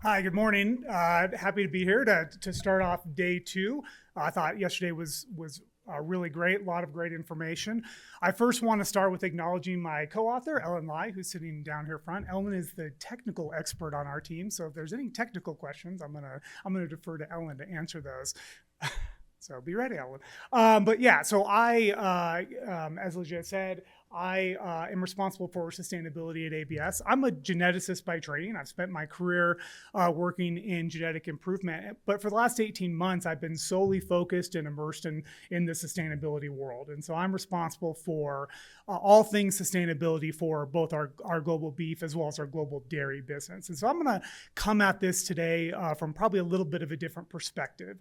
Hi, good morning. Happy to be here to start off day two. I thought yesterday was really great, a lot of great information. I first want to start with acknowledging my co-author, Ellen Lai, who's sitting down here front. Ellen is the technical expert on our team, so if there's any technical questions, I'm gonna defer to Ellen to answer those. So be ready, Ellen. But yeah, so as Legit said, I am responsible for sustainability at ABS. I'm a geneticist by training. I've spent my career working in genetic improvement, but for the last 18 months, I've been solely focused and immersed in the sustainability world. And so I'm responsible for all things sustainability for both our global beef as well as our global dairy business. And so I'm going to come at this today from probably a little bit of a different perspective.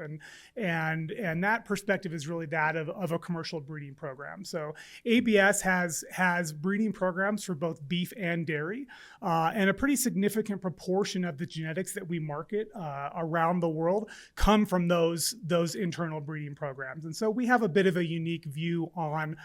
And that perspective is really that of a commercial breeding program. So ABS has breeding programs for both beef and dairy, and a pretty significant proportion of the genetics that we market around the world come from those internal breeding programs. And so we have a bit of a unique view on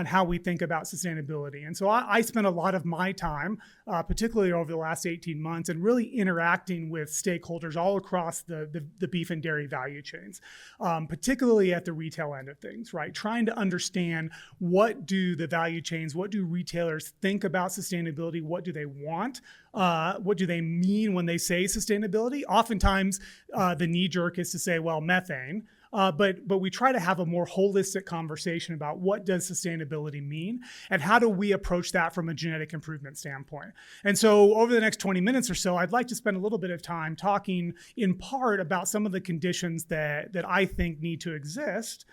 how we think about sustainability. And so I spent a lot of my time, particularly over the last 18 months, and really interacting with stakeholders all across the beef and dairy value chains, particularly at the retail end of things, right? Trying to understand what do the value chains, what do retailers think about sustainability, what do they want? What do they mean when they say sustainability? Oftentimes, the knee jerk is to say, well, methane. But we try to have a more holistic conversation about what does sustainability mean and how do we approach that from a genetic improvement standpoint. And so over the next 20 minutes or so, I'd like to spend a little bit of time talking in part about some of the conditions that I think need to exist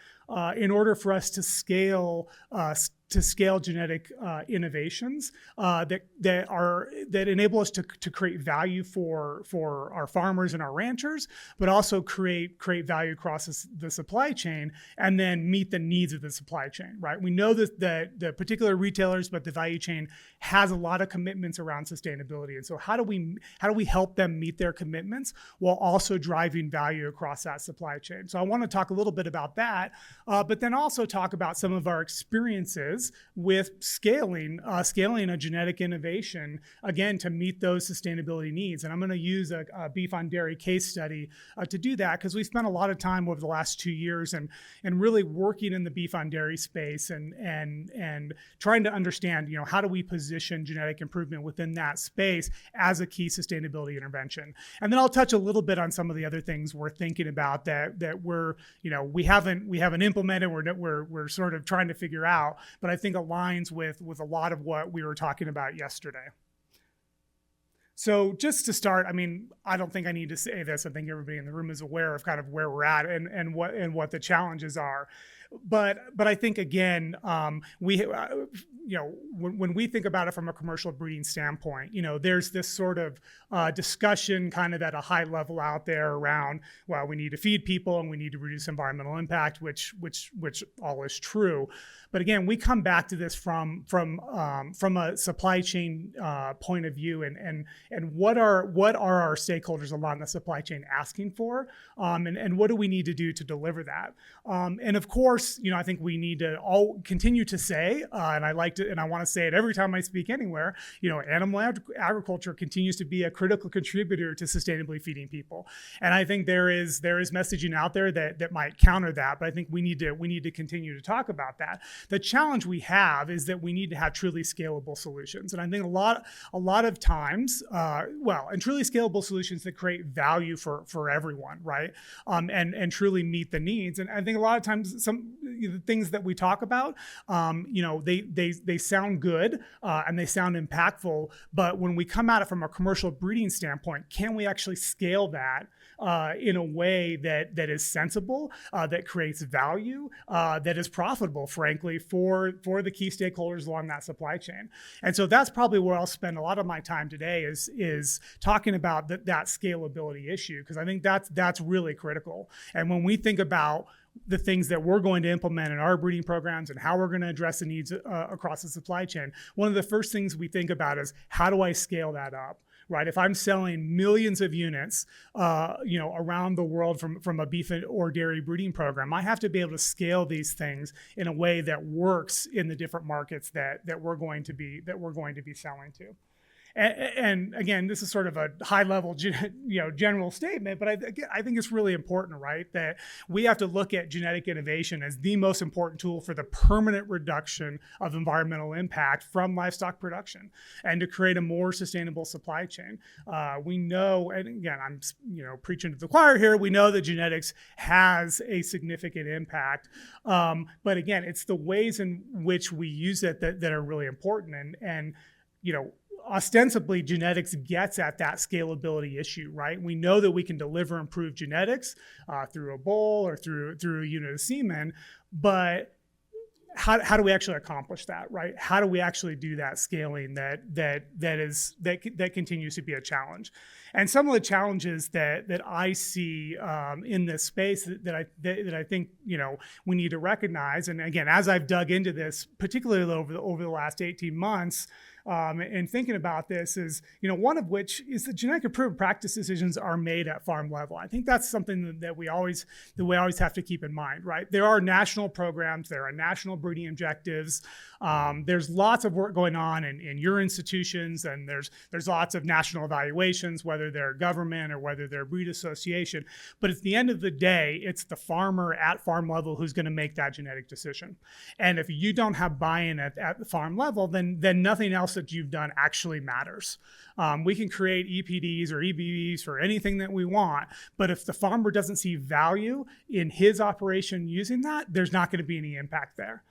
in order for us to scale genetic innovations that enable us to create value for our farmers and our ranchers, but also create value across the supply chain and then meet the needs of the supply chain. Right? We know that the particular retailers, but the value chain has a lot of commitments around sustainability, and so how do we help them meet their commitments while also driving value across that supply chain? So I want to talk a little bit about that, but then also talk about some of our experiences with scaling a genetic innovation, again, to meet those sustainability needs. And I'm going to use a beef on dairy case study to do that, because we spent a lot of time over the last 2 years and really working in the beef on dairy space and trying to understand, how do we position genetic improvement within that space as a key sustainability intervention. And then I'll touch a little bit on some of the other things we're thinking about that we're, we haven't implemented, we're sort of trying to figure out, but I think aligns with a lot of what we were talking about yesterday. So just to start, I don't think I need to say this. I think everybody in the room is aware of kind of where we're at and what the challenges are. But I think, again, when we think about it from a commercial breeding standpoint, there's this sort of discussion kind of at a high level out there around, well, we need to feed people and we need to reduce environmental impact, which all is true. But again, we come back to this from a supply chain point of view, and what are our stakeholders along the supply chain asking for, and what do we need to do to deliver that? And of course, I think we need to all continue to say, and I want to say it every time I speak anywhere, animal agriculture continues to be a critical contributor to sustainably feeding people. And I think there is messaging out there that might counter that, but I think we need to continue to talk about that. The challenge we have is that we need to have truly scalable solutions. And I think a lot of times, and truly scalable solutions that create value for everyone, right? And truly meet the needs. And I think a lot of times the things that we talk about, they sound good and they sound impactful, but when we come at it from a commercial breeding standpoint, can we actually scale that in a way that is sensible, that creates value, that is profitable, frankly, for the key stakeholders along that supply chain? And so that's probably where I'll spend a lot of my time today is talking about that scalability issue, because I think that's really critical. And when we think about the things that we're going to implement in our breeding programs and how we're going to address the needs across the supply chain, one of the first things we think about is, how do I scale that up? Right? If I'm selling millions of units, around the world from a beef or dairy breeding program, I have to be able to scale these things in a way that works in the different markets that we're going to be selling to. And again, this is sort of a high-level, general statement, but I think it's really important, right, that we have to look at genetic innovation as the most important tool for the permanent reduction of environmental impact from livestock production, and to create a more sustainable supply chain. We know, and again, I'm preaching to the choir here. We know that genetics has a significant impact, but again, it's the ways in which we use it that are really important, and ostensibly genetics gets at that scalability issue, right? We know that we can deliver improved genetics through a bull or through a unit of semen, but how do we actually accomplish that, right? How do we actually do that scaling that continues to be a challenge? And some of the challenges that I see in this space that I think we need to recognize, and again, as I've dug into this, particularly over the last 18 months, and thinking about this is, one of which is that genetic improvement practice decisions are made at farm level. I think that's something that we always have to keep in mind, right? There are national programs, there are national breeding objectives. There's lots of work going on in your institutions, and there's lots of national evaluations, whether they're government or whether they're breed association. But at the end of the day, it's the farmer at farm level who's going to make that genetic decision. And if you don't have buy-in at the farm level, then nothing else that you've done actually matters. We can create EPDs or EBVs for anything that we want, but if the farmer doesn't see value in his operation using that, there's not going to be any impact there.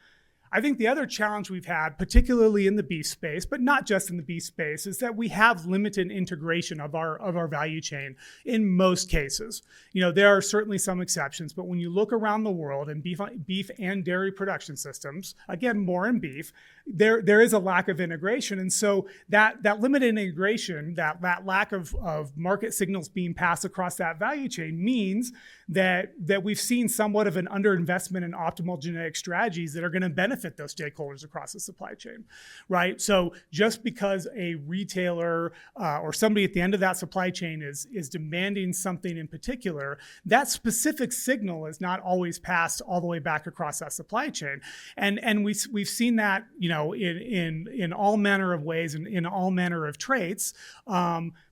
I think the other challenge we've had, particularly in the beef space, but not just in the beef space, is that we have limited integration of our value chain in most cases. There are certainly some exceptions, but when you look around the world in beef and dairy production systems, again, more in beef, there is a lack of integration. And so that limited integration, that lack of market signals being passed across that value chain means that we've seen somewhat of an underinvestment in optimal genetic strategies that are going to benefit those stakeholders across the supply chain, right? So just because a retailer or somebody at the end of that supply chain is demanding something in particular, that specific signal is not always passed all the way back across that supply chain. And we've seen that, in all manner of ways and in all manner of traits.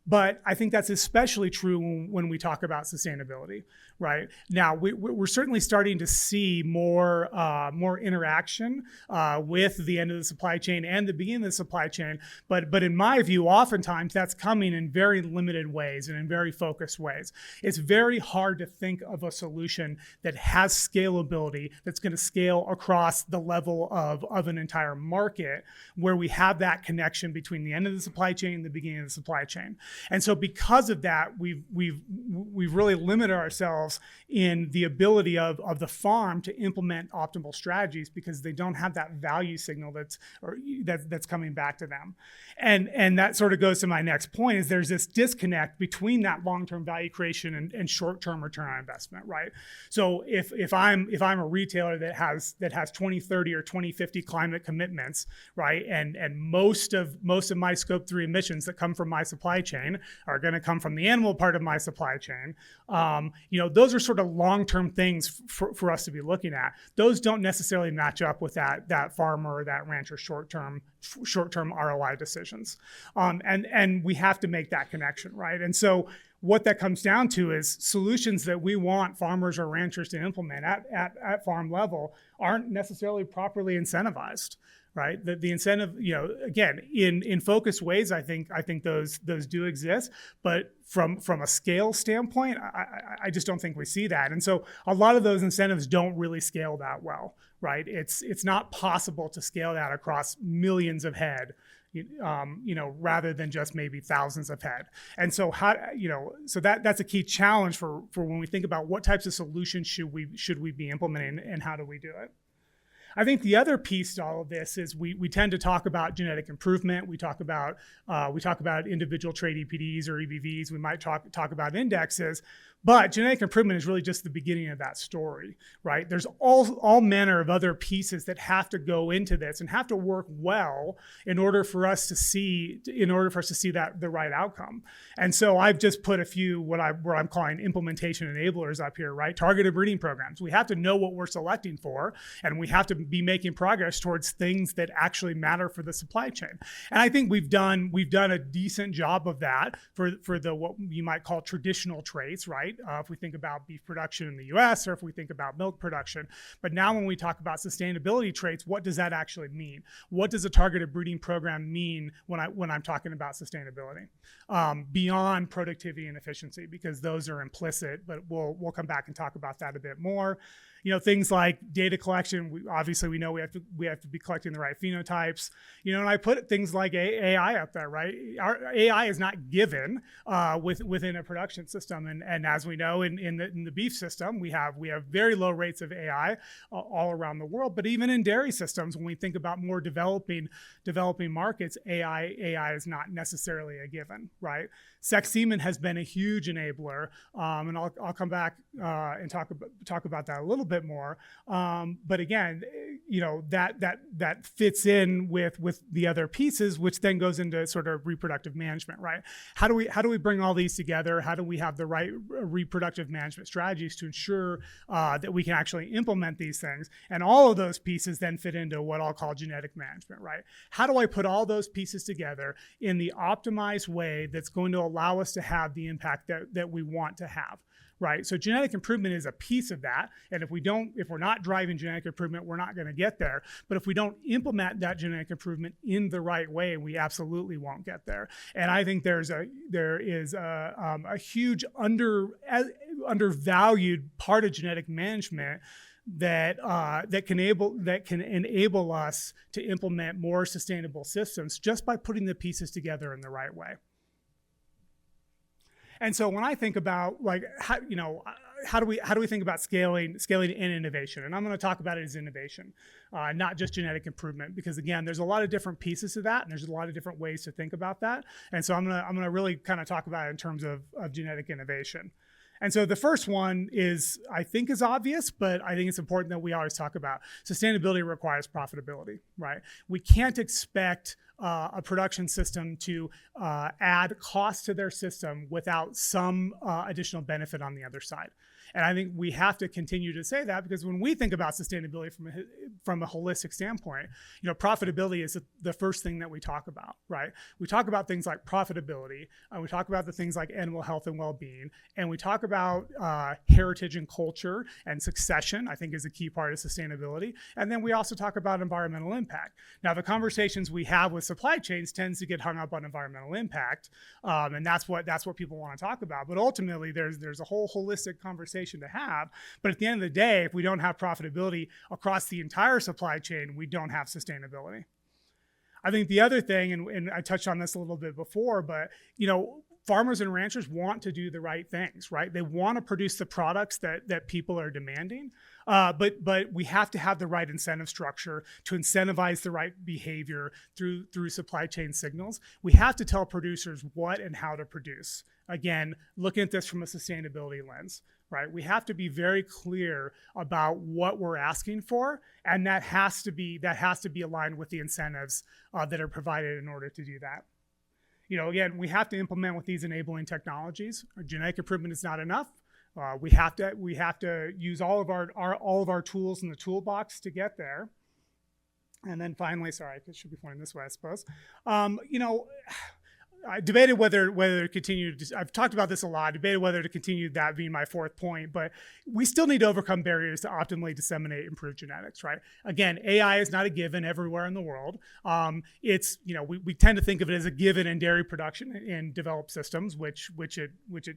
But I think that's especially true when we talk about sustainability, right? Now, we're certainly starting to see more interaction with the end of the supply chain and the beginning of the supply chain. But in my view, oftentimes that's coming in very limited ways and in very focused ways. It's very hard to think of a solution that has scalability, that's going to scale across the level of an entire market, where we have that connection between the end of the supply chain and the beginning of the supply chain. And so because of that, we've really limited ourselves in the ability of the farm to implement optimal strategies, because they don't have that value signal that's coming back to them. And that sort of goes to my next point, is there's this disconnect between that long-term value creation and short-term return on investment, right? So if I'm a retailer that has 2030 or 2050 climate commitments, right, and most of my scope 3 emissions that come from my supply chain are going to come from the animal part of my supply chain. Those are sort of long-term things for us to be looking at. Those don't necessarily match up with that farmer or that rancher short-term ROI decisions. And we have to make that connection, right? And so what that comes down to is solutions that we want farmers or ranchers to implement at farm level aren't necessarily properly incentivized. Right, the incentive, again, in focused ways, I think those do exist, but from a scale standpoint, I just don't think we see that, and so a lot of those incentives don't really scale that well, right? It's not possible to scale that across millions of head, rather than just maybe thousands of head, and so that's a key challenge for when we think about what types of solutions should we be implementing and how do we do it. I think the other piece to all of this is we tend to talk about genetic improvement. We talk about individual trait EPDs or EBVs. We might talk about indexes, But genetic improvement is really just the beginning of that story, right? There's all manner of other pieces that have to go into this and have to work well in order for us to see that the right outcome. And so I've just put a few what I'm calling implementation enablers up here, right? Targeted breeding programs. We have to know what we're selecting for, and we have to be making progress towards things that actually matter for the supply chain. And I think we've done a decent job of that for the what you might call traditional traits, right? If we think about beef production in the U.S. or if we think about milk production. But now when we talk about sustainability traits, what does that actually mean? What does a targeted breeding program mean when I'm talking about sustainability? Beyond productivity and efficiency, because those are implicit, but we'll come back and talk about that a bit more. Things like data collection. We know we have to be collecting the right phenotypes. And I put things like AI up there, right? Our AI is not given within a production system, and as we know in the beef system, we have very low rates of AI all around the world. But even in dairy systems, when we think about more developing markets, AI is not necessarily a given, right? Sex semen has been a huge enabler, and I'll come back and talk about that a little bit more. But again, that fits in with the other pieces, which then goes into sort of reproductive management, right? How do we bring all these together? How do we have the right reproductive management strategies to ensure that we can actually implement these things? And all of those pieces then fit into what I'll call genetic management, right? How do I put all those pieces together in the optimized way that's going to allow us to have the impact that we want to have? Right. So genetic improvement is a piece of that. And if we're not driving genetic improvement, we're not going to get there. But if we don't implement that genetic improvement in the right way, we absolutely won't get there. And I think there is a huge undervalued part of genetic management that can enable us to implement more sustainable systems just by putting the pieces together in the right way. And so when I think about how do we think about scaling and innovation? And I'm going to talk about it as innovation, not just genetic improvement, because again, there's a lot of different pieces to that, and there's a lot of different ways to think about that. And so I'm gonna really kind of talk about it in terms of genetic innovation. And so the first one is obvious, but I think it's important that we always talk about. Sustainability requires profitability, right? We can't expect a production system to add cost to their system without some additional benefit on the other side. And I think we have to continue to say that, because when we think about sustainability from a holistic standpoint, profitability is the first thing that we talk about, right? We talk about things like profitability, and we talk about the things like animal health and well-being, and we talk about heritage and culture and succession, I think is a key part of sustainability. And then we also talk about environmental impact. Now, the conversations we have with supply chains tends to get hung up on environmental impact, and that's what people want to talk about. But ultimately, there's a whole holistic conversation to have. But at the end of the day, if we don't have profitability across the entire supply chain, we don't have sustainability. I think the other thing, and I touched on this a little bit before, but farmers and ranchers want to do the right things, right? They want to produce the products that people are demanding, but we have to have the right incentive structure to incentivize the right behavior through supply chain signals. We have to tell producers what and how to produce. Again, looking at this from a sustainability lens, right? We have to be very clear about what we're asking for, and that has to be aligned with the incentives that are provided in order to do that. Again, we have to implement with these enabling technologies. Genetic improvement is not enough. We have to use all of our tools in the toolbox to get there. And then finally, sorry, I should be pointing this way, I suppose. I debated whether to continue. I've talked about this a lot. I debated whether to continue that being my fourth point, but we still need to overcome barriers to optimally disseminate improved genetics, right? Again, AI is not a given everywhere in the world. We tend to think of it as a given in dairy production in developed systems, which it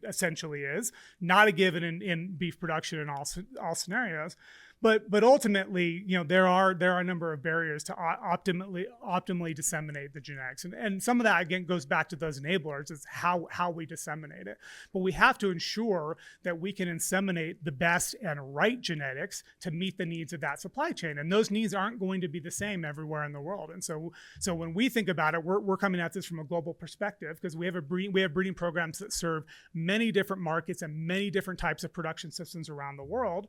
essentially is. Not a given in beef production in all scenarios. But ultimately, there are a number of barriers to optimally disseminate the genetics, and some of that again goes back to those enablers, is how we disseminate it. But we have to ensure that we can inseminate the best and right genetics to meet the needs of that supply chain, and those needs aren't going to be the same everywhere in the world. And so when we think about it, we're coming at this from a global perspective, because we have breeding programs that serve many different markets and many different types of production systems around the world.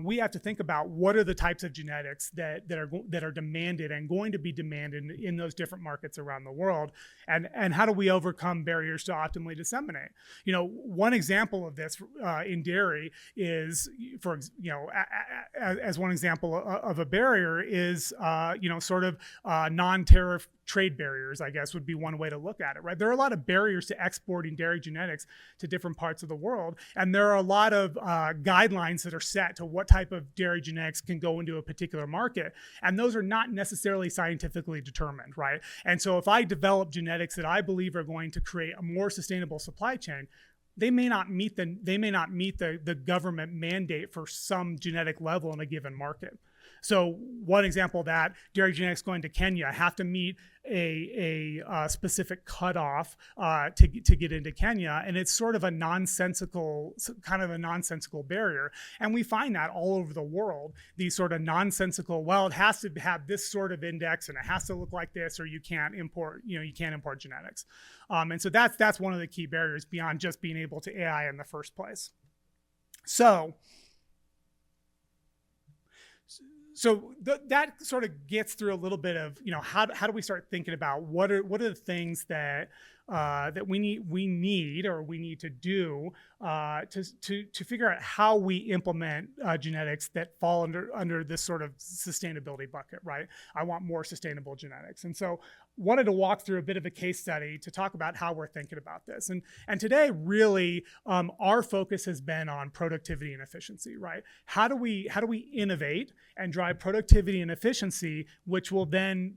We have to think about what are the types of genetics that are demanded and going to be demanded in those different markets around the world, and how do we overcome barriers to optimally disseminate? One example of this in dairy is, as one example of a barrier is, sort of non-tariff trade barriers, I guess, would be one way to look at it, right? There are a lot of barriers to exporting dairy genetics to different parts of the world, and there are a lot of guidelines that are set to what type of dairy genetics can go into a particular market, and those are not necessarily scientifically determined, right? And so if I develop genetics that I believe are going to create a more sustainable supply chain, they may not meet the government mandate for some genetic level in a given market. So one example of that, dairy genetics going to Kenya have to meet a specific cutoff to get into Kenya, and it's sort of a nonsensical barrier. And we find that all over the world, these sort of nonsensical, well, it has to have this sort of index and it has to look like this, or you can't import genetics. And so that's one of the key barriers beyond just being able to AI in the first place. So that sort of gets through a little bit of, how do we start thinking about what are the things that we need to do to figure out how we implement genetics that fall under this sort of sustainability bucket, right? I want more sustainable genetics. And so wanted to walk through a bit of a case study to talk about how we're thinking about this. And today, really, our focus has been on productivity and efficiency, right? How do we innovate and drive productivity and efficiency, which will then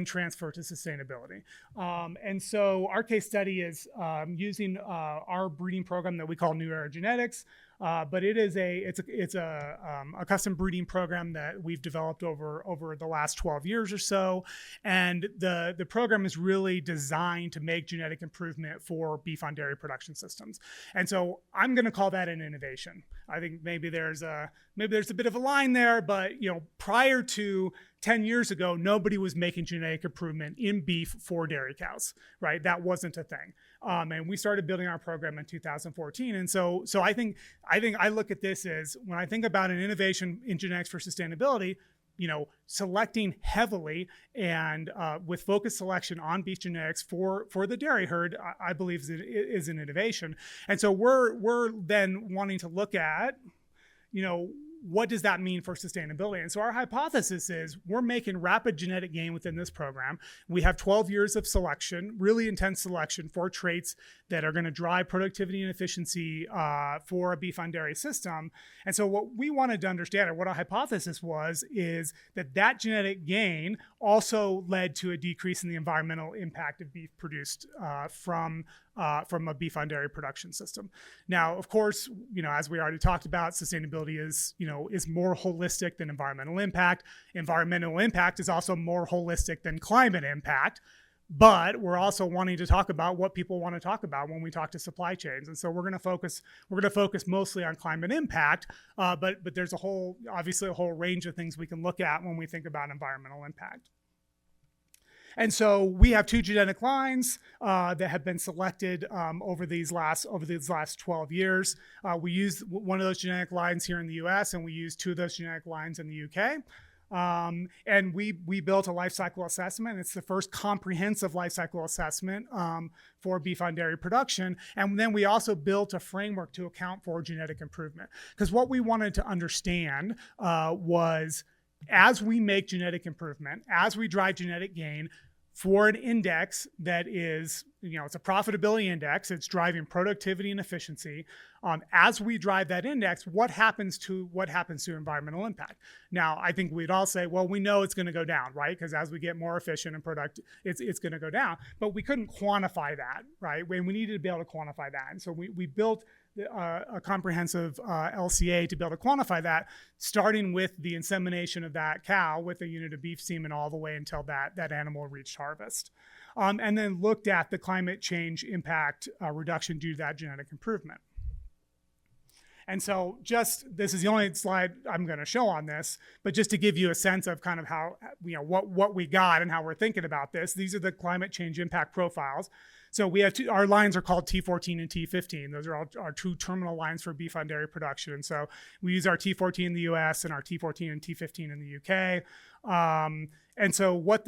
transfer to sustainability? And so our case study is using our breeding program that we call New Era Genetics. But it's a custom breeding program that we've developed over the last 12 years or so, and the program is really designed to make genetic improvement for beef on dairy production systems. And so I'm going to call that an innovation. I think maybe there's a bit of a line there, but prior to 10 years ago, nobody was making genetic improvement in beef for dairy cows, right? That wasn't a thing. And we started building our program in 2014. And so I think I look at this as, when I think about an innovation in genetics for sustainability, selecting heavily and with focused selection on beef genetics for the dairy herd, I believe is an innovation. And so we're then wanting to look at, what does that mean for sustainability? And so our hypothesis is we're making rapid genetic gain within this program. We have 12 years of selection, really intense selection for traits that are going to drive productivity and efficiency for a beef on dairy system. And so what we wanted to understand, or what our hypothesis was, is that genetic gain also led to a decrease in the environmental impact of beef produced from a beef on dairy production system. Now, of course, as we already talked about, sustainability is more holistic than environmental impact. Environmental impact is also more holistic than climate impact. But we're also wanting to talk about what people want to talk about when we talk to supply chains, and so we're going to focus mostly on climate impact. But there's obviously a whole range of things we can look at when we think about environmental impact. And so we have two genetic lines that have been selected over these last 12 years. We use one of those genetic lines here in the U.S., and we use two of those genetic lines in the U.K. And we built a life cycle assessment. It's the first comprehensive life cycle assessment for beef on dairy production. And then we also built a framework to account for genetic improvement. Because what we wanted to understand was, as we make genetic improvement, as we drive genetic gain for an index that is it's a profitability index. It's driving productivity and efficiency. As we drive that index, what happens to environmental impact? Now, I think we'd all say, well, we know it's going to go down, right? Because as we get more efficient and productive, it's going to go down. But we couldn't quantify that, right? We needed to be able to quantify that. And so we built a comprehensive LCA to be able to quantify that, starting with the insemination of that cow with a unit of beef semen all the way until that animal reached harvest. And then looked at the climate change impact reduction due to that genetic improvement. And so this is the only slide I'm going to show on this, but just to give you a sense of kind of how, what we got and how we're thinking about this, these are the climate change impact profiles. So we have our lines are called T14 and T15. Those are our two terminal lines for beef on dairy production. And so we use our T14 in the US and our T14 and T15 in the UK. And so what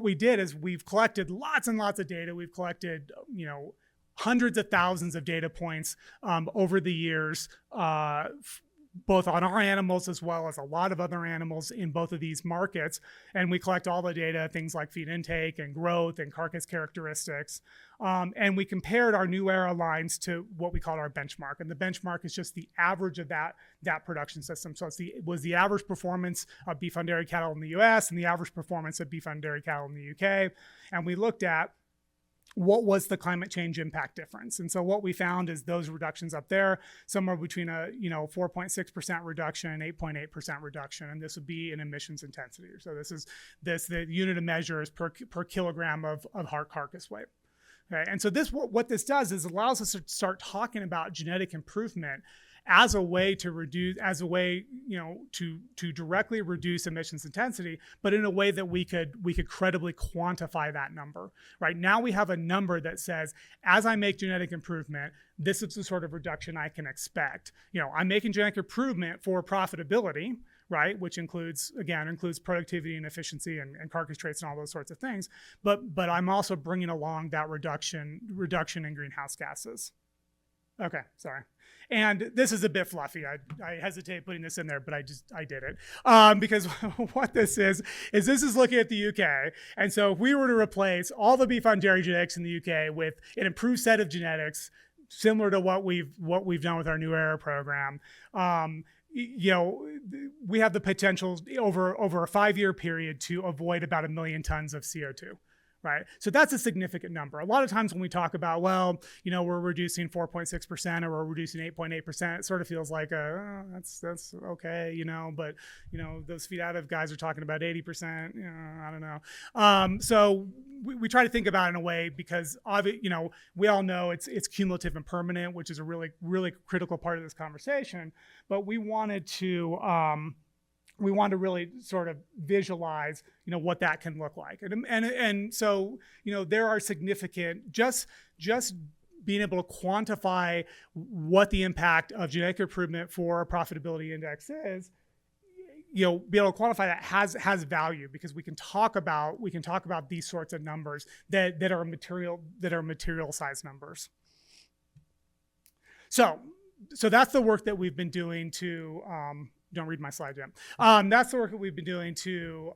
we did is we've collected lots and lots of data. We've collected, hundreds of thousands of data points over the years, both on our animals as well as a lot of other animals in both of these markets. And we collect all the data, things like feed intake and growth and carcass characteristics. And we compared our new era lines to what we call our benchmark. And the benchmark is just the average of that production system. So it was the average performance of beef on dairy cattle in the US and the average performance of beef on dairy cattle in the UK. And we looked at what was the climate change impact difference. And so what we found is those reductions up there, somewhere between a 4.6% reduction and 8.8% reduction. And this would be in emissions intensity. So the unit of measure is per kilogram of hard carcass weight. Okay. And so what this does is allows us to start talking about genetic improvement as a way to reduce, to directly reduce emissions intensity, but in a way that we could credibly quantify that number. Right now, we have a number that says, as I make genetic improvement, this is the sort of reduction I can expect. I'm making genetic improvement for profitability, right, which includes productivity and efficiency and carcass traits and all those sorts of things. But I'm also bringing along that reduction in greenhouse gases. Okay, sorry. And this is a bit fluffy. I hesitate putting this in there, but I did it. Because what this is this is looking at the UK. And so if we were to replace all the beef on dairy genetics in the UK with an improved set of genetics, similar to what we've done with our New Era program, we have the potential over a 5-year period to avoid about 1 million tons of CO2. Right. So that's a significant number. A lot of times when we talk about, we're reducing 4.6% or we're reducing 8.8%, it sort of feels like that's okay, but those feed additive guys are talking about 80%. I don't know. So we try to think about it in a way because we all know it's cumulative and permanent, which is a really, really critical part of this conversation. But we wanted to really sort of visualize, what that can look like. And so, there are significant, just being able to quantify what the impact of genetic improvement for a profitability index is, be able to quantify that has value because we can talk about these sorts of numbers that are material size numbers. So that's the work that we've been doing to, don't read my slide yet. That's the work that we've been doing to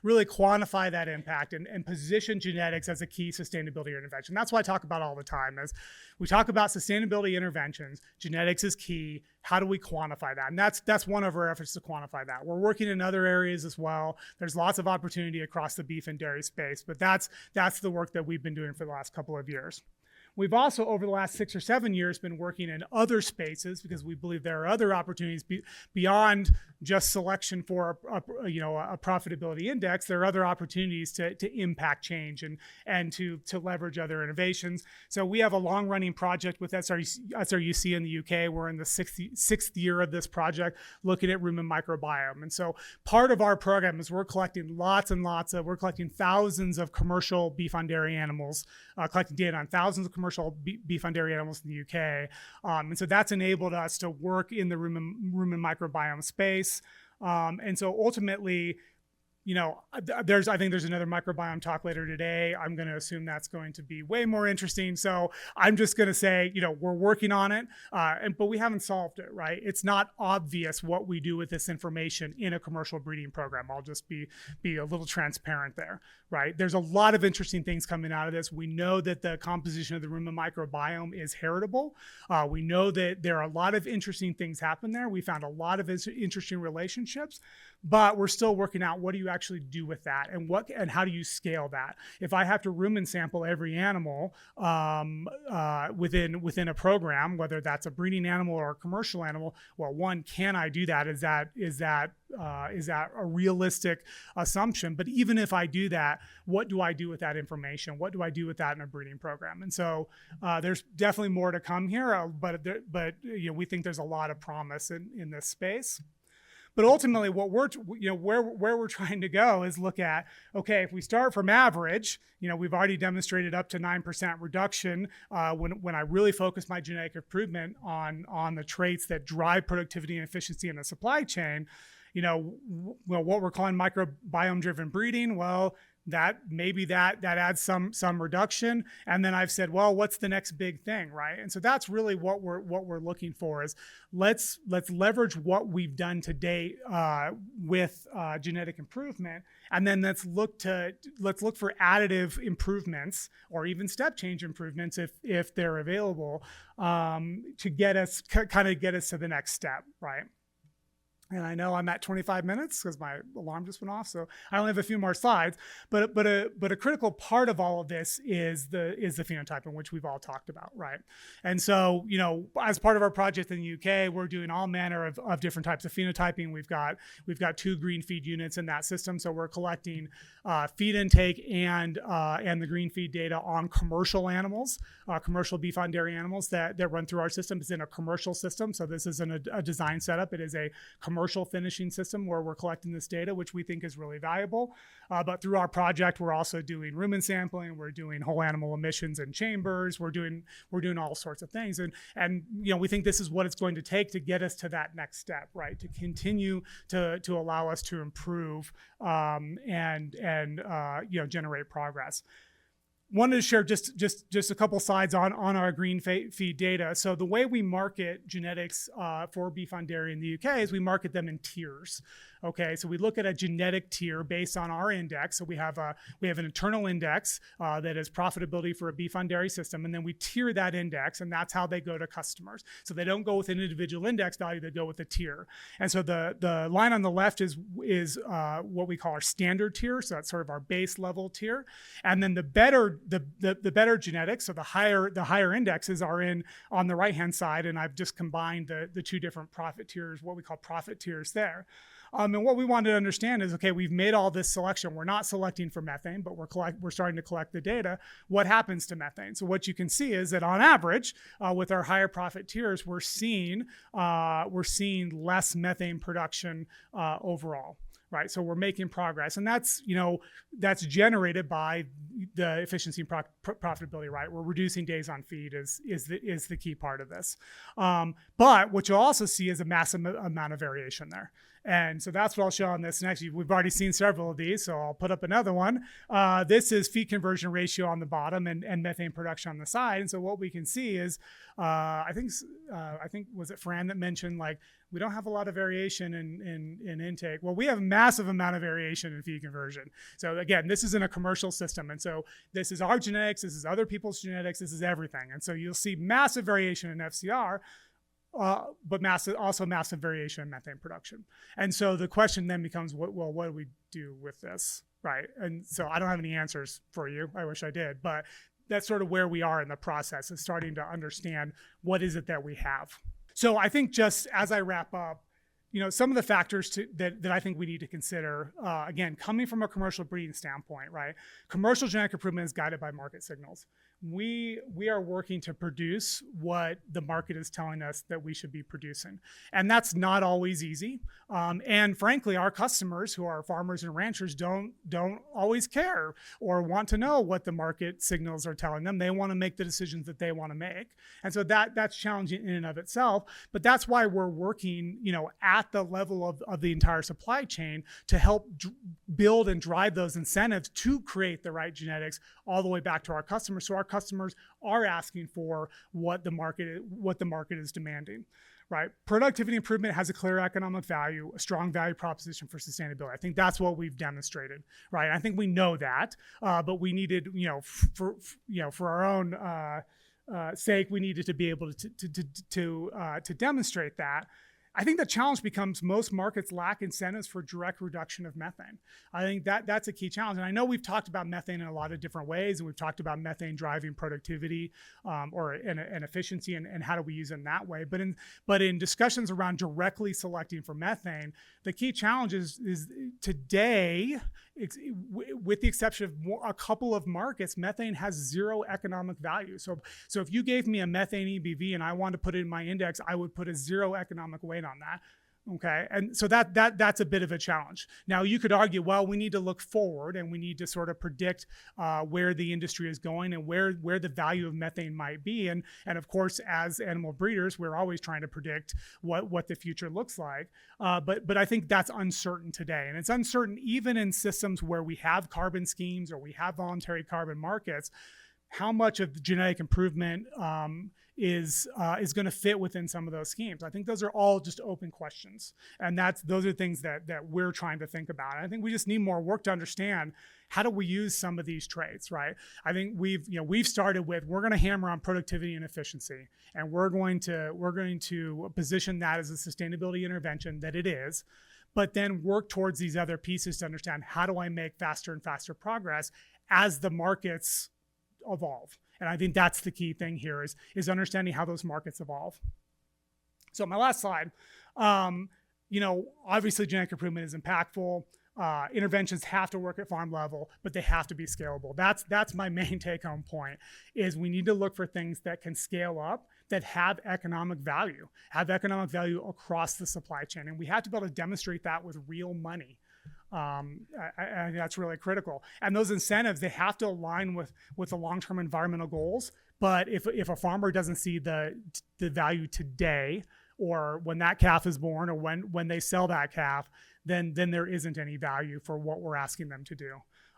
really quantify that impact and position genetics as a key sustainability intervention. That's what I talk about all the time. As we talk about sustainability interventions, genetics is key. How do we quantify that? And that's one of our efforts to quantify that. We're working in other areas as well. There's lots of opportunity across the beef and dairy space, but that's the work that we've been doing for the last couple of years. We've also, over the last 6 or 7 years, been working in other spaces because we believe there are other opportunities beyond just selection for a profitability index. There are other opportunities to impact change and to leverage other innovations. So we have a long-running project with SRUC in the UK. We're in the sixth year of this project, looking at rumen microbiome. And so part of our program is we're collecting thousands of commercial beef on dairy animals, collecting data on thousands of commercial beef on dairy animals in the UK. And so that's enabled us to work in the rumen microbiome space. And so ultimately, I think there's another microbiome talk later today. I'm going to assume that's going to be way more interesting. So I'm just going to say, we're working on it, but we haven't solved it, right? It's not obvious what we do with this information in a commercial breeding program. I'll just be a little transparent there, right? There's a lot of interesting things coming out of this. We know that the composition of the rumen microbiome is heritable. We know that there are a lot of interesting things happen there. We found a lot of interesting relationships, but we're still working out what do you actually do with that and how do you scale that. If I have to rumen sample every animal within a program, whether that's a breeding animal or a commercial animal, well, one, can I do that? Is that a realistic assumption? But even if I do that, what do I do with that information? What do I do with that in a breeding program? And so there's definitely more to come here, but we think there's a lot of promise in this space. But ultimately, what where we're trying to go is look at, okay, if we start from average, we've already demonstrated up to 9% reduction when I really focus my genetic improvement on the traits that drive productivity and efficiency in the supply chain. What we're calling microbiome-driven breeding, well, that adds some reduction. And then I've said, well, what's the next big thing, right? And so that's really what we're looking for is let's leverage what we've done to date with genetic improvement, and then let's look for additive improvements or even step change improvements if they're available to get us to the next step, right? And I know I'm at 25 minutes because my alarm just went off, so I only have a few more slides. But a critical part of all of this is the phenotyping, which we've all talked about, right? And so, as part of our project in the UK, we're doing all manner of different types of phenotyping. We've got 2 green feed units in that system, so we're collecting feed intake and the green feed data on commercial animals, commercial beef on dairy animals that run through our system. It's in a commercial system, so this isn't a design setup. It is a commercial finishing system where we're collecting this data, which we think is really valuable. But through our project, we're also doing rumen sampling. We're doing whole animal emissions in chambers. We're doing all sorts of things, and we think this is what it's going to take to get us to that next step, right? To continue to allow us to improve and generate progress. Wanted to share just a couple slides on our green feed data. So the way we market genetics for beef on dairy in the UK is we market them in tiers. Okay, so we look at a genetic tier based on our index. So we have an internal index that is profitability for a beef on dairy system, and then we tier that index, and that's how they go to customers. So they don't go with an individual index value; they go with a tier. And so the line on the left is what we call our standard tier. So that's sort of our base level tier, and then the better genetics, so the higher indexes are on the right hand side, and I've just combined the 2 different profit tiers, what we call profit tiers there. And what we wanted to understand is, okay, we've made all this selection. We're not selecting for methane, but we're starting to collect the data. What happens to methane? So what you can see is that on average, with our higher profit tiers, we're seeing less methane production overall. Right, so we're making progress, and that's generated by the efficiency and profitability. Right, we're reducing days on feed is the key part of this. But what you'll also see is a massive amount of variation there, and so that's what I'll show on this next. We've already seen several of these, so I'll put up another one. This is feed conversion ratio on the bottom and methane production on the side, and so what we can see is, I think was it Fran that mentioned we don't have a lot of variation in intake. Well, we have a massive amount of variation in feed conversion. So again, this is in a commercial system. And so this is our genetics, this is other people's genetics, this is everything. And so you'll see massive variation in FCR, but also massive variation in methane production. And so the question then becomes, what do we do with this, right? And so I don't have any answers for you. I wish I did, but that's sort of where we are in the process, is starting to understand what is it that we have. So I think just as I wrap up, some of the factors that I think we need to consider, again, coming from a commercial breeding standpoint, right? Commercial genetic improvement is guided by market signals. We are working to produce what the market is telling us that we should be producing. And that's not always easy. And frankly, our customers, who are farmers and ranchers, don't always care or want to know what the market signals are telling them. They want to make the decisions that they want to make. And so that's challenging in and of itself. But that's why we're working, at at the level of the entire supply chain to help build and drive those incentives to create the right genetics all the way back to our customers. So our customers are asking for what the market is demanding. Right. Productivity improvement has a clear economic value, a strong value proposition for sustainability. I think that's what we've demonstrated. Right. I think we know that, but we needed, for our own sake, we needed to be able to demonstrate that. I think the challenge becomes most markets lack incentives for direct reduction of methane. I think that's a key challenge. And I know we've talked about methane in a lot of different ways, and we've talked about methane driving productivity and efficiency and how do we use it in that way. But in discussions around directly selecting for methane, the key challenge is today, with the exception of a couple of markets, methane has zero economic value. So if you gave me a methane EBV and I wanted to put it in my index, I would put a zero economic weight on that. Okay, and so that's a bit of a challenge. Now you could argue, well, we need to look forward and we need to sort of predict where the industry is going and where the value of methane might be. And of course, as animal breeders, we're always trying to predict what the future looks like. But I think that's uncertain today, and it's uncertain even in systems where we have carbon schemes or we have voluntary carbon markets. How much of the genetic improvement is going to fit within some of those schemes? I think those are all just open questions, and those are things that we're trying to think about. And I think we just need more work to understand how do we use some of these traits, right? I think we've started with, we're going to hammer on productivity and efficiency, and we're going to position that as a sustainability intervention that it is, but then work towards these other pieces to understand how do I make faster and faster progress as the markets evolve. And I think that's the key thing here is understanding how those markets evolve. So my last slide, obviously genetic improvement is impactful. Interventions have to work at farm level, but they have to be scalable. That's my main take home point, is we need to look for things that can scale up, that have economic value across the supply chain. And we have to be able to demonstrate that with real money. I think that's really critical. And those incentives, they have to align with the long-term environmental goals. But if a farmer doesn't see the value today, or when that calf is born, or when they sell that calf, then there isn't any value for what we're asking them to do.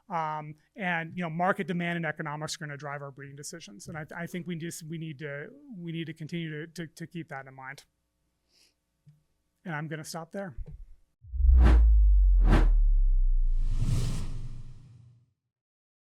And market demand and economics are going to drive our breeding decisions. And I think we need to continue to keep that in mind. And I'm going to stop there.